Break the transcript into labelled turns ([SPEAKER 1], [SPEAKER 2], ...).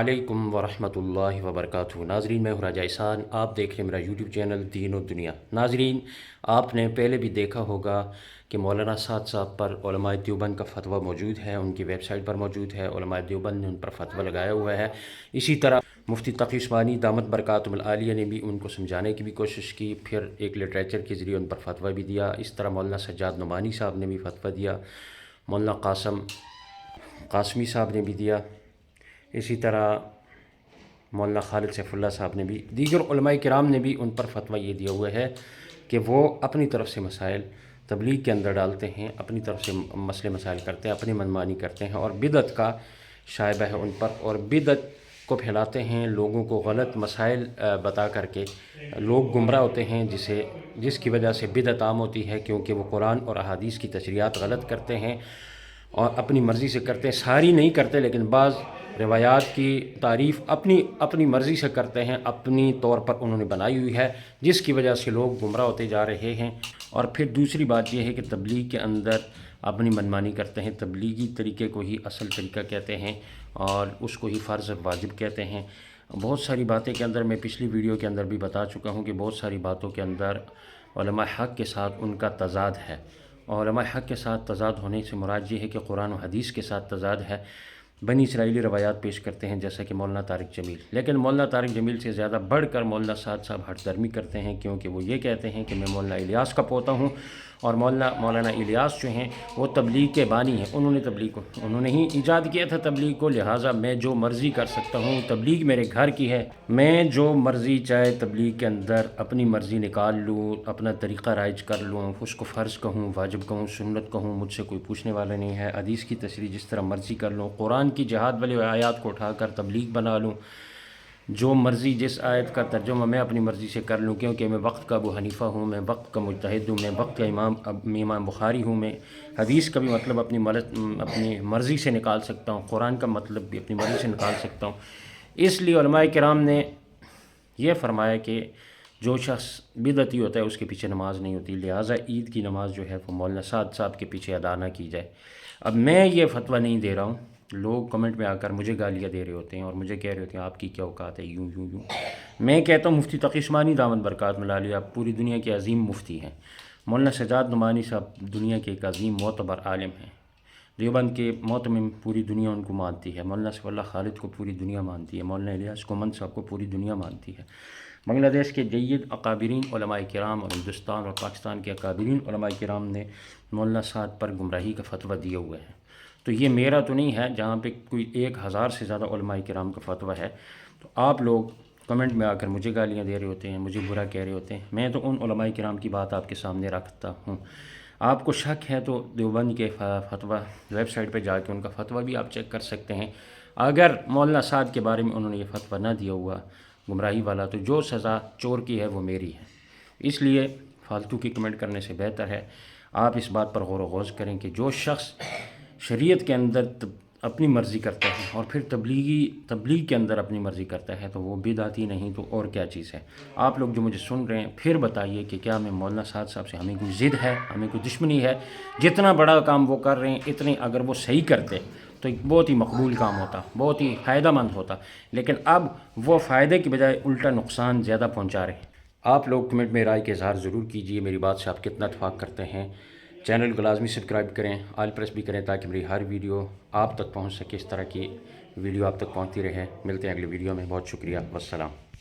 [SPEAKER 1] علیکم ورحمۃ اللہ وبرکاتہ۔ ناظرین، میں ہوں راجہ احسان، آپ دیکھ رہے ہیں میرا یوٹیوب چینل دین و دنیا۔ ناظرین، آپ نے پہلے بھی دیکھا ہوگا کہ مولانا سعد صاحب پر علماء دیوبند کا فتویٰ موجود ہے، ان کی ویب سائٹ پر موجود ہے، علماء دیوبند نے ان پر فتویٰ لگایا ہوا ہے۔ اسی طرح مفتی تقی عثمانی دامت برکاتہم العالیہ نے بھی ان کو سمجھانے کی بھی کوشش کی، پھر ایک لٹریچر کے ذریعے ان پر فتویٰ بھی دیا۔ اس طرح مولانا سجاد نعمانی صاحب نے بھی فتویٰ دیا، مولانا قاسمی صاحب نے بھی دیا، اسی طرح مولانا خالد سیف اللہ صاحب نے بھی، دیگر علماء کرام نے بھی ان پر فتویٰ یہ دیا ہوا ہے کہ وہ اپنی طرف سے مسائل تبلیغ کے اندر ڈالتے ہیں، اپنی طرف سے مسئلے مسائل کرتے ہیں، اپنی منمانی کرتے ہیں، اور بدعت کا شائبہ ہے ان پر، اور بدعت کو پھیلاتے ہیں، لوگوں کو غلط مسائل بتا کر کے لوگ گمراہ ہوتے ہیں، جس کی وجہ سے بدعت عام ہوتی ہے، کیونکہ وہ قرآن اور احادیث کی تشریحات غلط کرتے ہیں اور اپنی مرضی سے کرتے ہیں۔ ساری نہیں کرتے، لیکن بعض روایات کی تعریف اپنی مرضی سے کرتے ہیں، اپنی طور پر انہوں نے بنائی ہوئی ہے، جس کی وجہ سے لوگ گمراہ ہوتے جا رہے ہیں۔ اور پھر دوسری بات یہ ہے کہ تبلیغ کے اندر اپنی منمانی کرتے ہیں، تبلیغی طریقے کو ہی اصل طریقہ کہتے ہیں اور اس کو ہی فرض واجب کہتے ہیں۔ بہت ساری باتیں کے اندر میں پچھلی ویڈیو کے اندر بھی بتا چکا ہوں کہ بہت ساری باتوں کے اندر علماء حق کے ساتھ ان کا تضاد ہے، اور علماء حق کے ساتھ تضاد ہونے سے مراد یہ ہے کہ قرآن و حدیث کے ساتھ تضاد ہے۔ بنی اسرائیلی روایات پیش کرتے ہیں جیسا کہ مولانا طارق جمیل، لیکن مولانا طارق جمیل سے زیادہ بڑھ کر مولانا سعد صاحب ہٹ درمی کرتے ہیں، کیونکہ وہ یہ کہتے ہیں کہ میں مولانا الیاس کا پوتا ہوں، اور مولانا الیاس جو ہیں وہ تبلیغ کے بانی ہیں، انہوں نے ہی ایجاد کیا تھا تبلیغ کو، لہٰذا میں جو مرضی کر سکتا ہوں، تبلیغ میرے گھر کی ہے، میں جو مرضی چاہے تبلیغ کے اندر اپنی مرضی نکال لوں، اپنا طریقہ رائج کر لوں، اس کو فرض کہوں، واجب کہوں، سنت کہوں، مجھ سے کوئی پوچھنے والا نہیں ہے، حدیث کی تشریح جس طرح مرضی کر لوں، قرآن کی جہاد والی آیات کو اٹھا کر تبلیغ بنا لوں، جو مرضی جس آیت کا ترجمہ میں اپنی مرضی سے کر لوں، کیونکہ میں وقت کا ابو حنیفہ ہوں، میں وقت کا مجتہد ہوں، میں وقت کا امام بخاری ہوں، میں حدیث کا بھی مطلب اپنی مرضی سے نکال سکتا ہوں، قرآن کا مطلب بھی اپنی مرضی سے نکال سکتا ہوں۔ اس لیے علماء کرام نے یہ فرمایا کہ جو شخص بدعتی ہوتا ہے اس کے پیچھے نماز نہیں ہوتی، لہٰذا عید کی نماز جو ہے وہ مولانا سعد صاحب کے پیچھے ادا نہ کی جائے۔ اب میں یہ فتویٰ نہیں دے رہا ہوں، لوگ کمنٹ میں آ کر مجھے گالیاں دے رہے ہوتے ہیں اور مجھے کہہ رہے ہوتے ہیں آپ کی کیا اوقات ہے، یوں یوں یوں۔ میں کہتا ہوں مفتی تقی عثمانی دامت برکاتہم العالیہ آپ پوری دنیا کے عظیم مفتی ہیں، مولانا سجاد نعمانی صاحب دنیا کے ایک عظیم معتبر عالم ہیں، دیوبند کے معتمم پوری دنیا ان کو مانتی ہے، مولانا سیف اللہ خالد کو پوری دنیا مانتی ہے، مولانا الیاس کومند صاحب کو پوری دنیا مانتی ہے۔ بنگلہ دیش کے جید اکابرین علماء کرام اور ہندوستان اور پاکستان کے اکابرین علماء کرام نے مولانا سعد پر گمراہی کا فتویٰ دیے ہوئے ہیں۔ تو یہ میرا تو نہیں ہے، جہاں پہ کوئی 1000 سے زیادہ علماء کرام کا فتویٰ ہے، تو آپ لوگ کمنٹ میں آ کر مجھے گالیاں دے رہے ہوتے ہیں، مجھے برا کہہ رہے ہوتے ہیں۔ میں تو ان علماء کرام کی بات آپ کے سامنے رکھتا ہوں۔ آپ کو شک ہے تو دیوبند کے فتویٰ ویب سائٹ پہ جا کے ان کا فتویٰ بھی آپ چیک کر سکتے ہیں۔ اگر مولانا سعد کے بارے میں انہوں نے یہ فتویٰ نہ دیا ہوا گمراہی والا، تو جو سزا چور کی ہے وہ میری ہے۔ اس لیے فالتو کی کمنٹ کرنے سے بہتر ہے آپ اس بات پر غور و خوض کریں کہ جو شخص شریعت کے اندر اپنی مرضی کرتا ہے اور پھر تبلیغ کے اندر اپنی مرضی کرتا ہے تو وہ بدعتی نہیں تو اور کیا چیز ہے۔ آپ لوگ جو مجھے سن رہے ہیں پھر بتائیے کہ کیا میں مولانا سعد صاحب سے ہمیں کوئی ضد ہے، ہمیں کوئی دشمنی ہے؟ جتنا بڑا کام وہ کر رہے ہیں اتنے اگر وہ صحیح کرتے تو ایک بہت ہی مقبول کام ہوتا، بہت ہی فائدہ مند ہوتا، لیکن اب وہ فائدے کی بجائے الٹا نقصان زیادہ پہنچا رہے ہیں۔ آپ لوگ کمنٹ میں رائے کے اظہار ضرور کیجیے، میری بات سے آپ کتنا اتفاق کرتے ہیں۔ چینل کو لازمی سبسکرائب کریں، آل پریس بھی کریں تاکہ میری ہر ویڈیو آپ تک پہنچ سکے، اس طرح کی ویڈیو آپ تک پہنچتی رہے۔ ملتے ہیں اگلی ویڈیو میں، بہت شکریہ، والسلام۔